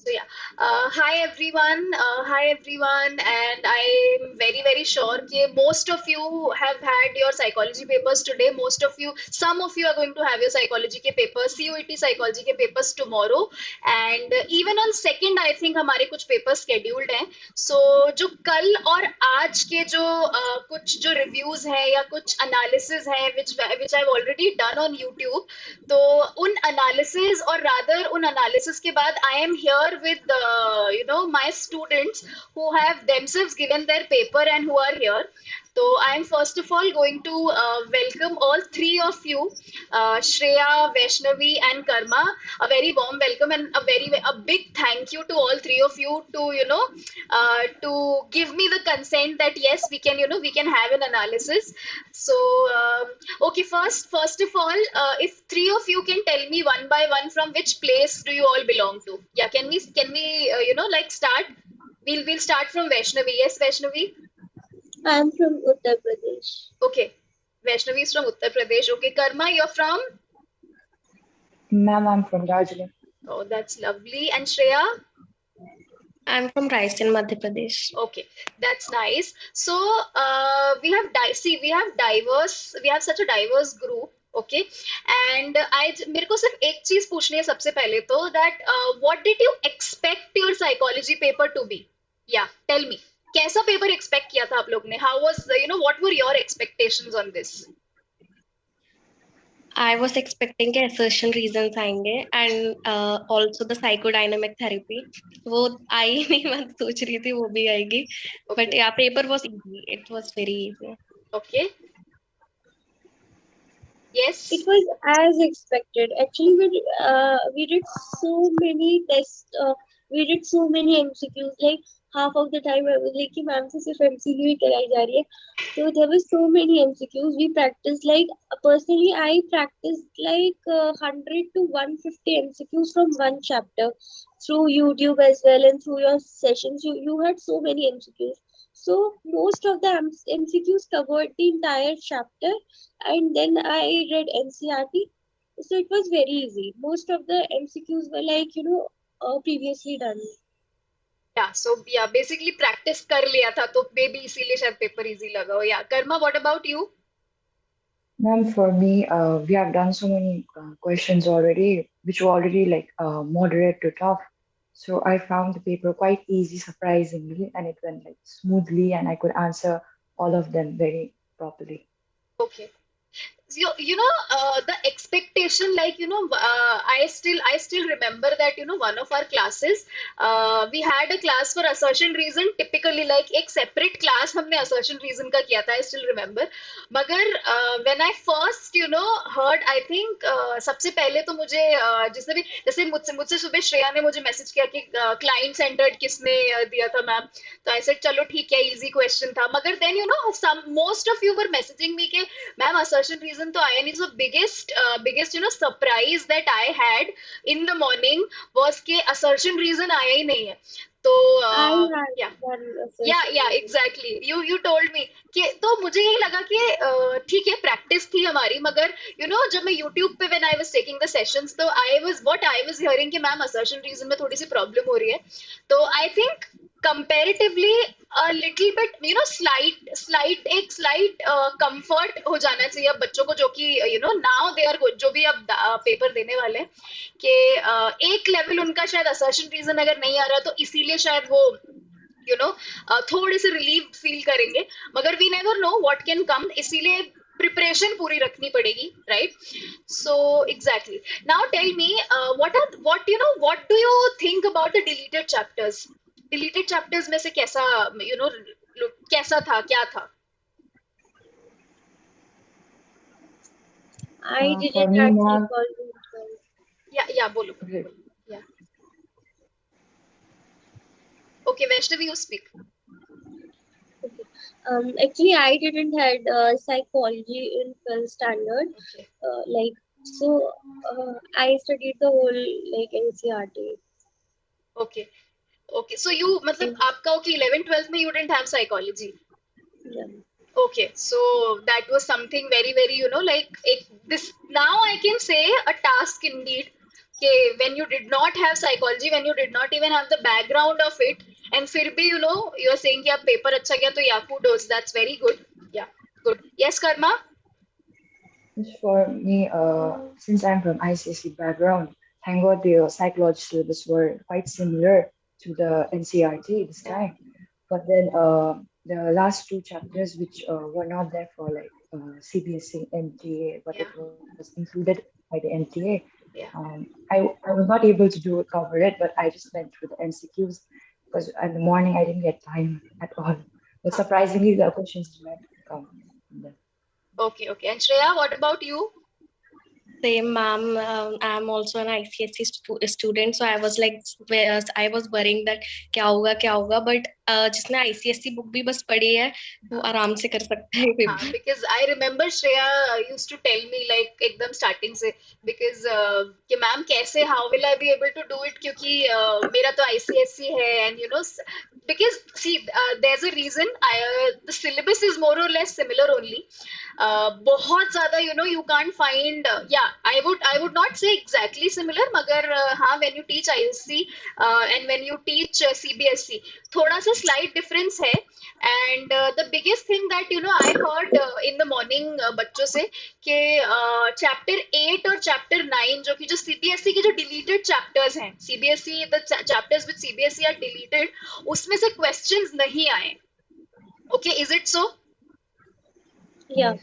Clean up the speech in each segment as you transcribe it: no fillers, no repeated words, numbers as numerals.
So yeah, hi everyone, and I'm very sure that most of you have had your psychology papers today. Some of you are going to have your psychology के papers, CUET psychology के papers tomorrow, and even on second I think हमारे कुछ papers scheduled हैं. So जो कल और आज के कुछ जो reviews हैं या कुछ analysis हैं which I've already done on YouTube, तो उन एनालिसिस और रादर उन एनालिसिस के बाद I am here with my students who have themselves given their paper and who are here. So I am first of all going to welcome all three of you, Shreya, Vaishnavi and Karma. A very warm welcome and a big thank you to all three of you to to give me the consent that yes, we can have an analysis. So okay, first of all, if three of you can tell me one by one from which place do you all belong to? Yeah, can we like start? We'll start from Vaishnavi. Yes, Vaishnavi. I'm from Uttar Pradesh. Okay, Vaishnavi is from Uttar Pradesh. Okay, Karma, you're from? Ma'am, I'm from Darjeeling. Oh, that's lovely. And Shreya? I'm from Raisen, Madhya Pradesh. Okay, that's nice. So we have such a diverse group. Okay, and मेरे को सिर्फ एक चीज पूछनी है सबसे पहले तो that what did you expect your psychology paper to be? Yeah, tell me. कैसा पेपर एक्सपेक्ट किया था आप लोग ने? How was what were your expectations on this? I was expecting के assertion reasons आएंगे and also the psychodynamic therapy. वो आई नहीं, मैं सोच रही थी वो भी आएगी. But yeah, paper was easy. It was very easy. Okay. Yes. It was as expected. Actually, we did so many tests. We did so many MCQs. Like half of the time, I was like, "कि ma'am से सिर्फ MCQ ही कराई जा रही है." So there were so many MCQs. We practiced like personally, I practiced like 100 to 150 MCQs from one chapter through YouTube as well and through your sessions. You had so many MCQs. So most of the MCQs covered the entire chapter, and then I read NCRT. So it was very easy. Most of the MCQs were like previously done. Yeah, so yeah, basically practice कर लिया था तो maybe इसीलिए शायद paper easy लगा हो. Yeah, Karma, what about you? Ma'am, for me, we have done so many questions already, which were already like moderate to tough. So I found the paper quite easy, surprisingly, and it went like smoothly, and I could answer all of them very properly. Okay. The expectation, like I still remember that one of our classes, we had a class for assertion reason. Typically like एक separate class हमने assertion reason का किया था. I still remember. मगर when I first heard, I think सबसे पहले तो मुझे जिसने भी जैसे मुझसे सुबह श्रेया ने मुझे मैसेज किया कि क्लाइंट सेंटर्ड किसने दिया था मैम, तो ऐसे चलो ठीक है, इजी क्वेश्चन था. मगर then some most of you were messaging me कि मैम assertion reason तो आया नहीं. So biggest surprise that I had in the morning was कि assertion reason आया ही नहीं है. तो I had yeah one assertion yeah reason. exactly, you told me कि तो मुझे यही लगा कि ठीक है प्रैक्टिस थी हमारी, मगर जब मैं YouTube पे when I was taking the sessions तो I was hearing कि मैम assertion reason में थोड़ी सी प्रॉब्लम हो रही है. तो I think comparatively a little bit slight comfort हो जाना चाहिए अब बच्चों को, जो कि now they are जो भी अब पेपर देने वाले हैं कि एक लेवल उनका शायद assertion reason अगर नहीं आ रहा तो इसीलिए शायद वो थोड़े से रिलीव फील करेंगे. मगर we never know what can come, इसीलिए प्रिपरेशन पूरी रखनी पड़ेगी, right? So exactly. Now tell me what do you think about the deleted chapters? Deleted chapters में से कैसा कैसा था, क्या था? I For didn't me, actually ma'am, follow it well. Yeah बोलो. okay. Yeah. Okay, Vaishnavi, you speak. Actually, I didn't had psychology in 12th standard. Okay. I studied the whole like NCRT. Okay, so you मतलब आपका okay 11th 12th में you didn't have psychology. Yeah. Okay, so that was something very like this now I can say a task indeed कि when you did not have psychology, when you did not even have the background of it, and फिर भी you are saying कि आप paper अच्छा गया, तो yeah, kudos, that's very good. Yeah, good. Yes, Karma? For me, since I'm from ICSE background, thank God the psychology syllabus were quite similar to the NCRT this Yeah, time. But then the last two chapters, which were not there for like CBSE, NTA, but yeah, it was included by the NTA, yeah. I was not able to cover it, but I just went through the MCQs because in the morning I didn't get time at all. But Huh. surprisingly, the questions did not come from them. Okay, okay. And Shreya, what about you? Same, ma'am. I'm also an ICSE student, so I was like, I was worrying that क्या होगा. But जिसने ICSE book भी बस पढ़ी है, वो हाँ, आराम से कर सकता है हाँ, paper. because I remember Shreya used to tell me like एकदम starting से because कि मैम कैसे how will I be able to do it क्योंकि मेरा तो ICSE है and because see there's a reason the syllabus is more or less similar only बहुत ज़्यादा you can't find yeah I would not say exactly similar मगर हाँ when you teach ISC and when you teach CBSE थोड़ा सा slight difference है and the biggest thing that I heard in the morning बच्चों से कि chapter 8 और chapter 9 जो CBSE के जो deleted chapters हैं CBSE the chapters which CBSE are deleted उसमें से questions नहीं आए okay is it so Yeah, Yes.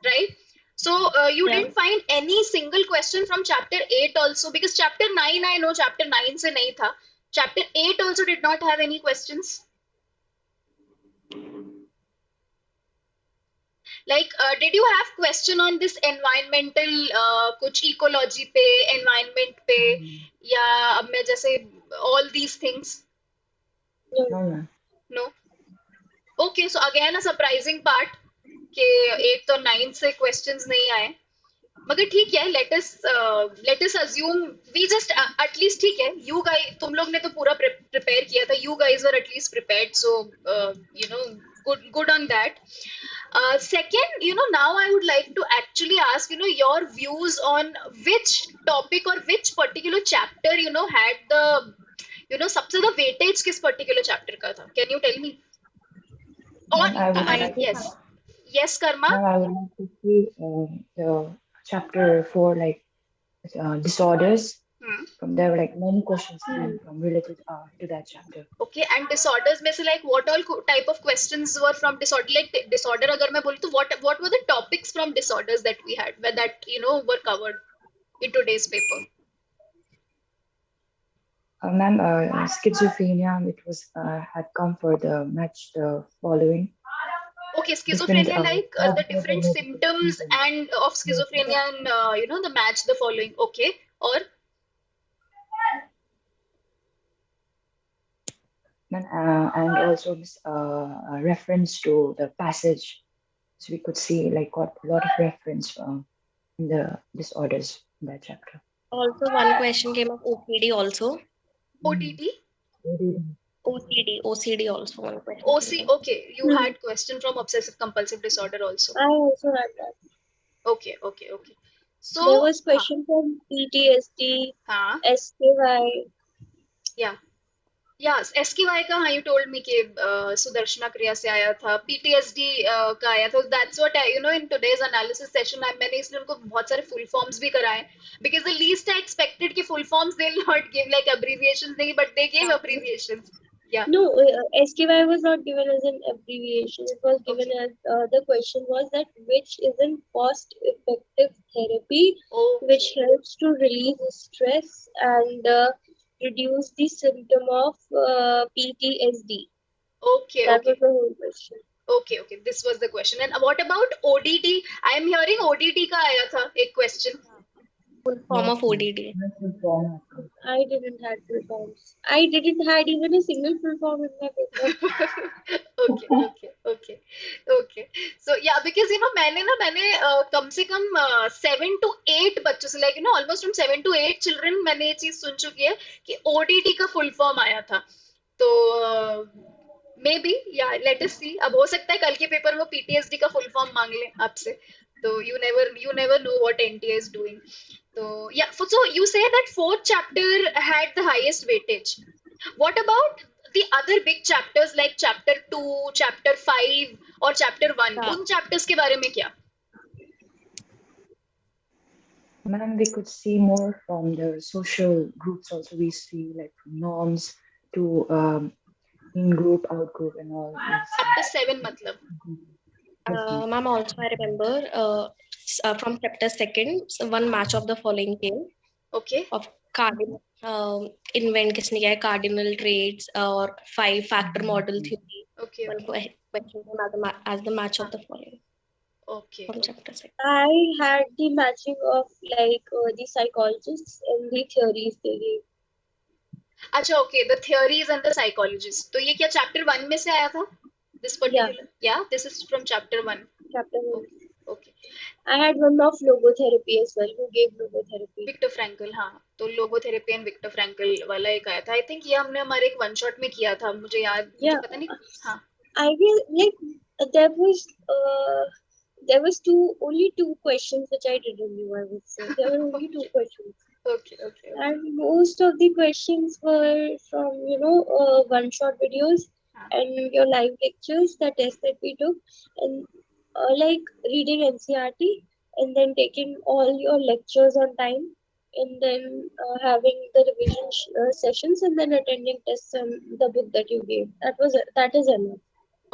right? So you yeah. didn't find any single question from chapter 8 also because chapter 9 I know chapter 9 से नहीं था. Chapter 8 also did not have any questions. Like did you have question on this environmental कुछ ecology पे environment पे Mm. या अब मैं जैसे all these things No, No, no. no okay so again a surprising part कि 8 और 9 से questions नहीं आए मगर ठीक है let us assume we just at least ठीक है you guys तुम लोग ने तो पूरा prepare किया था you guys were at least prepared so good on that second now I would like to actually ask your views on which topic or which particular chapter had the सबसे ज्यादा weightage किस particular chapter का था can you tell me or Ma'am, I would I like think yes Karma Ma'am, I would like to see the chapter four, like disorders. hmm. From there, like many questions hmm. came from related to that chapter. Okay, and disorders में से like what all type of questions were from disorder? Like disorder अगर मैं बोलूँ तो what were the topics from disorders that we had that were covered in today's paper? Ma'am, schizophrenia, it was had come for the match the following Okay, different schizophrenia like the different diagnostic symptoms symptoms. and of Yes, yes. schizophrenia and the match the following. Okay, or Ma'am, and also a reference to the passage, so we could see like got a lot of reference in the disorders in that chapter. also one question came of OCD also. Mm. ODD, OCD also one question came OC. up. Okay, you Hmm. had question from obsessive compulsive disorder also. I also had that. Okay, okay, okay. There So, was question from PTSD, हाँ, SKY. yeah. Yes, SQI का हाँ you told me कि सुदर्शना क्रिया से आया था PTSD का आया था that's what I in today's analysis session मैंने इसलिए उनको बहुत सारे full forms भी कराए because the least I expected कि full forms they'll not give like abbreviations नहीं but they gave abbreviations yeah No, SKY was not given as an abbreviation. It was given okay as the question was that which is an cost-effective therapy which okay helps to relieve stress and reduce the symptom of PTSD. okay That was okay the whole question. okay okay this was the question and what about ODD I am hearing ODD का आया था एक question Full form Yes, of ma'am. ODD. That's the form of it. I didn't had full forms. I didn't had even a single full form in my paper. okay okay okay okay so yeah because मैंने कम से कम 7 to 8 बच्चों से like almost from 7 to 8 children मैंने ये चीज सुन चुकी है कि ODD का full form आया था तो मे बी या लेट अस सी अब हो सकता है कल के पेपर में PTSD का फुल फॉर्म मांग ले आपसे तो you never know what NTA is doing So yeah, so you say that fourth chapter had the highest weightage. What about the other big chapters like chapter 2, chapter 5 or chapter 1? Yeah. उन chapters के बारे में क्या? Ma'am, we could see more from the social groups also. We see like from norms to in group, out group, and all. We see. Chapter 7 मतलब. Yes, ma'am. Ma'am, also I remember from chapter second, one match of the following came Okay. of cardinal invent किसने किया है cardinal traits और five factor model theory. Okay, One okay. question as the match of the following Okay, from okay. chapter second. I had the matching of like the psychologists and the theories they gave. अच्छा, okay, the theories and the psychologists. तो ये क्या chapter 1 में से आया था? This Yeah, particular? Yeah, this is from chapter 1. chapter 1. Okay, okay. I had one of logotherapy as well, who gave logotherapy. Victor Frankl, हाँ, तो लोगोथेरेपी एंड विक्टर फ्रैंकल वाला एक आया था। आई थिंक ये हमने हमारे एक वन शॉट में किया था, मुझे Yeah, पता नहीं। हाँ, I guess like there was only two questions which I didn't know. I would say there were only two okay questions, okay okay okay. and most of the questions were from one shot videos हाँ, and your live lectures, the test that we took, and like reading NCRT and then taking all your lectures on time, and then having the revision sessions and then attending tests on the book that you gave. That is enough.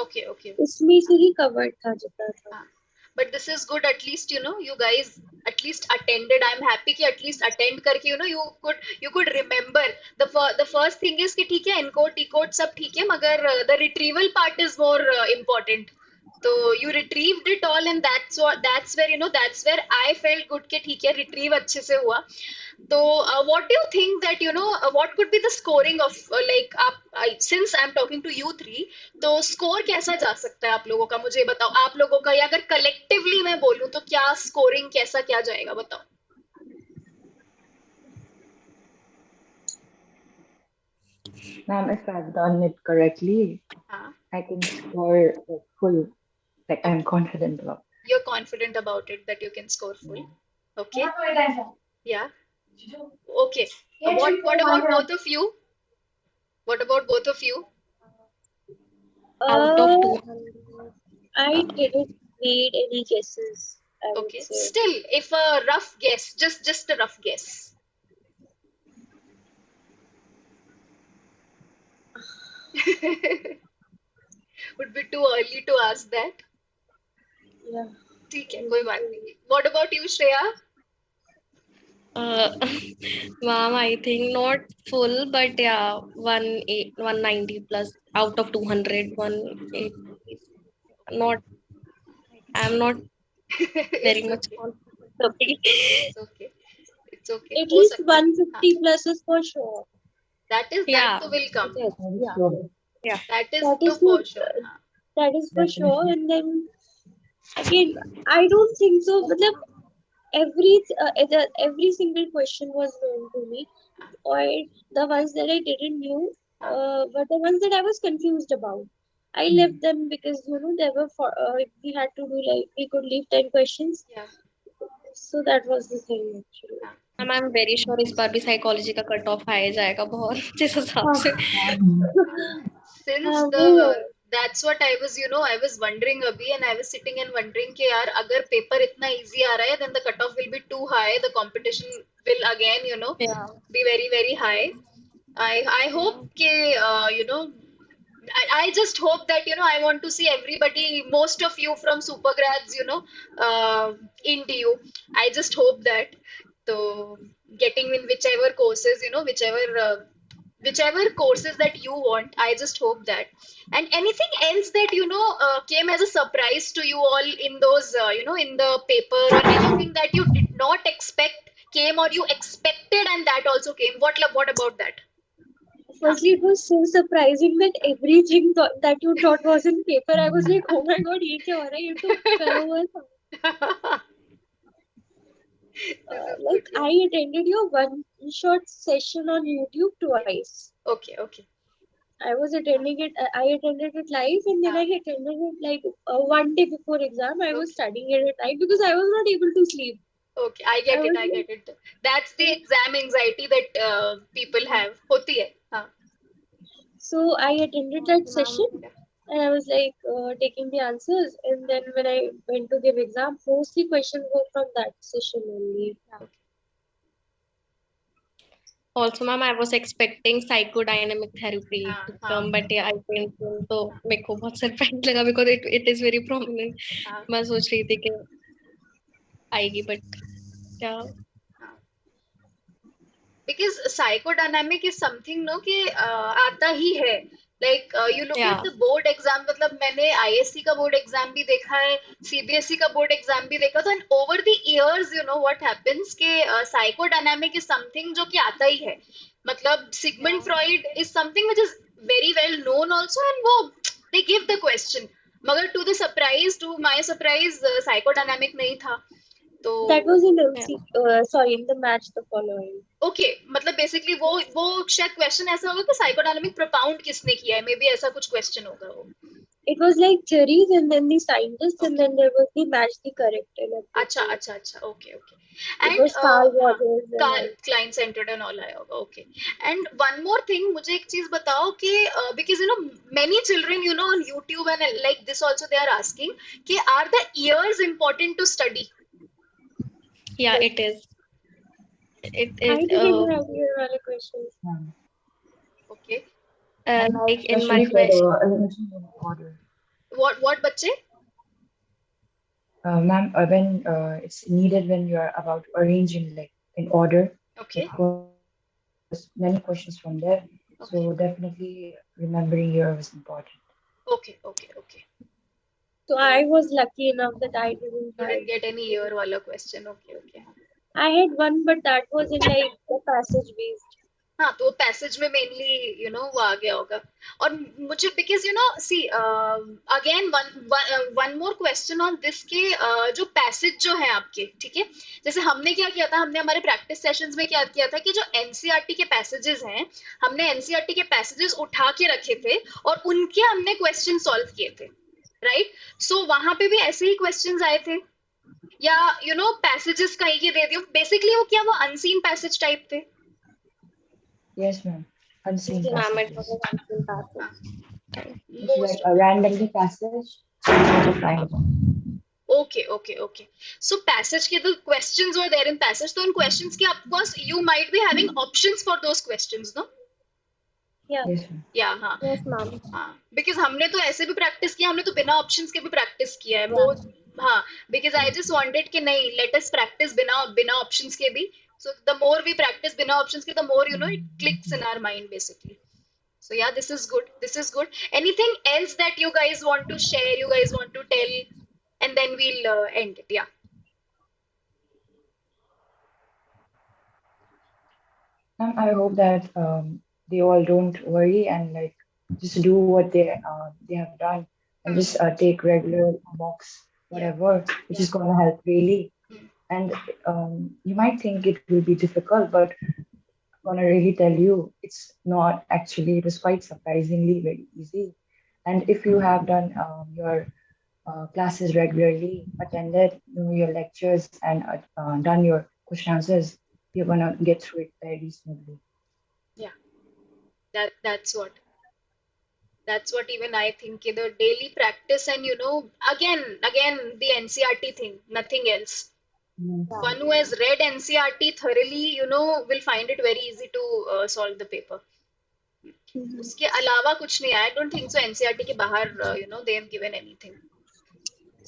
Okay okay. उसमें से ही covered था जितना था. हाँ, but this is good, at least you guys at least attended. I'm happy कि at least attend करके you could remember. The first thing is कि ठीक है, encode decode सब ठीक है, मगर the retrieval part is more important. So you retrieved it all, and that's where that's where I felt good कि ठीक है, retrieve अच्छे से हुआ. So what do you think that what could be the scoring of like since I'm talking to you three, तो score कैसा जा सकता है आप लोगों का? मुझे बताओ, आप लोगों का, या अगर कलेक्टिवली मैं बोलूं तो क्या स्कोरिंग कैसा क्या जाएगा, बताओ. Ma'am, if I've done it correctly, हाँ, I can score like full. Like I'm confident about. you're confident about it that you can score full. Okay. Yeah. Okay. What about both of you? What about both of you? Out of Uh, 200. I didn't made any guesses, I would Okay. say. Still, if a rough guess, just a rough guess. Would be too early to ask that. Yeah. ठीक है, कोई बात नहीं. What about you, Shreya? Uh, Ma'am, I think not full, but yeah, 190 plus out of 200, 180. Not, I'm not very It's much okay. confident. It's okay. It's okay. At हो least सकता है. हाँ. 150 plus is for sure. That Yeah, तो will come. Yes, yeah. yeah. That is That तो is for not, sure. हाँ. that is for sure. And then again, I don't think so. But every single question was known to me, or the ones that I didn't know, हाँ. but the ones that I was confused about, I left them because there were we had to do like we could leave 10 questions, Yeah. so that was the thing actually. हाँ. Ma'am, I'm very sure इस बार भी psychology का cut off high जाएगा बहुत जिस हिसाब हाँ, से. Since हाँ, वो है. that's what I was I was wondering abhi, and I was sitting and wondering कि यार अगर paper इतना easy आ रहा है, then the cutoff will be too high. The competition will again Yeah. be very very high. I hope कि I just hope that I want to see everybody, most of you from SuperGrads, in DU. I just hope that. So getting in whichever courses, whichever courses that you want, I just hope that. And anything else that came as a surprise to you all in those, in the paper, or anything that you did not expect came, or you expected and that also came. What about that? Huh. Firstly, it was so surprising that everything that you thought was in paper, I was like, oh my god, ये क्या हो रहा है? ये तो करा हुआ था. This is Like good. Yeah. I attended your one shot session on YouTube twice. Okay, okay. I was attending it. I attended it live, and then I attended it like one day before exam. I was Okay. studying it at night because I was not able to sleep. Okay, I get it, was I like, get it. That's the exam anxiety that people have. होती है. हाँ. so I attended that Okay, session ma'am. and I was like taking the answers. And then when I went to give exam, mostly questions were from that session only. Okay. Also, ma'am, I was expecting psychodynamic therapy हाँ to हाँ come, but yeah, I didn't. तो मेरे को बहुत surprise लगा because it is very prominent. हाँ मैं सोच रही थी कि आएगी, but yeah, हाँ. Because psychodynamic is something no कि आता ही है. Like you look at yeah, the board exam, मतलब मैंने ISC का board exam भी देखा है, CBSE का board exam भी देखा था, and over the years you know what happens कि psychodynamic is something जो कि आता ही है. मतलब Sigmund yeah. Freud is something which is very well known also, and वो they give the question. मगर to my surprise psychodynamic नहीं था. तो That was in Yeah. MC, sorry, in the match the following. Okay मतलब basically वो शायद question ऐसा होगा कि साइकोडायनामिक प्रोपाउंड किसने किया है, मे बी ऐसा कुछ क्वेश्चन होगा वो. It was like theories and then the scientists and okay. then there was the match the correct and अच्छा everything. अच्छा अच्छा. Okay okay. It and was Carl हाँ, Rogers and all. Client centred and all आया होगा. Okay. And one more thing, मुझे एक चीज बताओ कि because you know many children you know on YouTube and like this also they are asking कि are the years important to study. Yeah, Yes. it is. It I is didn't have your other questions. Um, okay. and like in my especially for the question. arranging in order. What बच्चे. Ma'am, when it's needed when you are about to arrange in like in order, okay because many questions from there. So okay definitely remembering year was important. Okay okay okay. So तो I was lucky enough that I didn't you have. didn't get any year वाला question. Okay okay. I had one, but that was in like the passage based. हाँ तो वो passage में mainly you know वो आ गया होगा. और मुझे because you know see again one more question on this के जो पैसेज जो है आपके ठीक है, जैसे हमने क्या किया था, हमने हमारे प्रैक्टिस सेशंस में क्या किया था कि जो एनसीईआरटी के पैसेजेस हैं, हमने एनसीईआरटी के पैसेजेस उठा के रखे थे और उनके हमने क्वेश्चन सॉल्व किए थे. राइट. सो वहां पे भी ऐसे ही क्वेश्चंस आए थे, या यू नो पैसेजेस कहीं के दे दियो, बेसिकली वो क्या वो अनसीन पैसेज टाइप थे. Yes, ma'am. Unseen Ma'am, it was passages. a vaccine हाँ. passage. It's like Most. a randomly passage. So you have to find one. Okay, okay, okay. So passage के the questions were there in passage. So in questions के of course you might be having options for those questions, no? Yeah. Yes, ma'am. Yeah, हाँ Yes, ma'am. हाँ. Because हमने तो ऐसे भी practice किया, हमने तो बिना ऑप्शंस के भी प्रैक्टिस किया है. Yeah. हाँ. Because I just wanted कि नहीं, let us practice बिना बिना ऑप्शंस के भी. So the more we practice बिना ऑप्शंस के, the more you know it clicks in our mind basically. So yeah, this is good. This is good. Anything else that you guys want to share? You guys want to tell, and then we'll end it. Yeah. Ma'am, I hope that they all don't worry and like just do what they have done and Hmm. just take regular walks, Yeah. whatever, which Yeah. is gonna help really. Hmm. And you might think it will be difficult, but I'm gonna really tell you, it's not actually. It is quite surprisingly very easy. And if you have done your classes regularly, attended your lectures, and done your question answers, you're gonna get through it very smoothly. Yeah. That's what even I think. The daily practice and you know again the NCRT thing, nothing else. Yes. Yeah. One who has read NCRT thoroughly, you know, will find it very easy to solve the paper. Mhm. उसके अलावा कुछ नहीं. I don't think so. NCRT के बाहर you know they have given anything.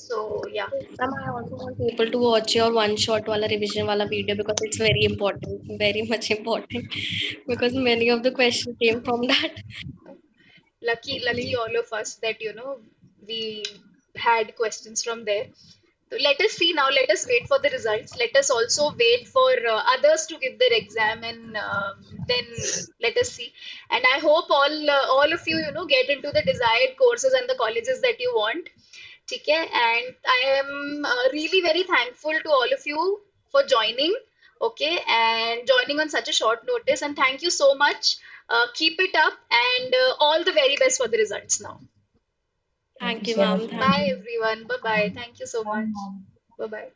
So yeah. Ma'am, I also want people to watch your one shot wala revision wala video because it's very important, very much important. Because many of the questions came from that. Lucky Please. all of us that you know we had questions from there. So let us see now. Let us wait for the results. Let us also wait for others to give their exam, and then let us see. And I hope all of you you know get into the desired courses and the colleges that you want. ठीक है. And I am really very thankful to all of you for joining. Okay, and joining on such a short notice. And thank you so much. Keep it up, and all the very best for the results now. Thank you Thank you, so ma'am. much, Thank ma'am. Bye you. everyone. Bye bye. Thank you so Bye, much. ma'am. Bye bye.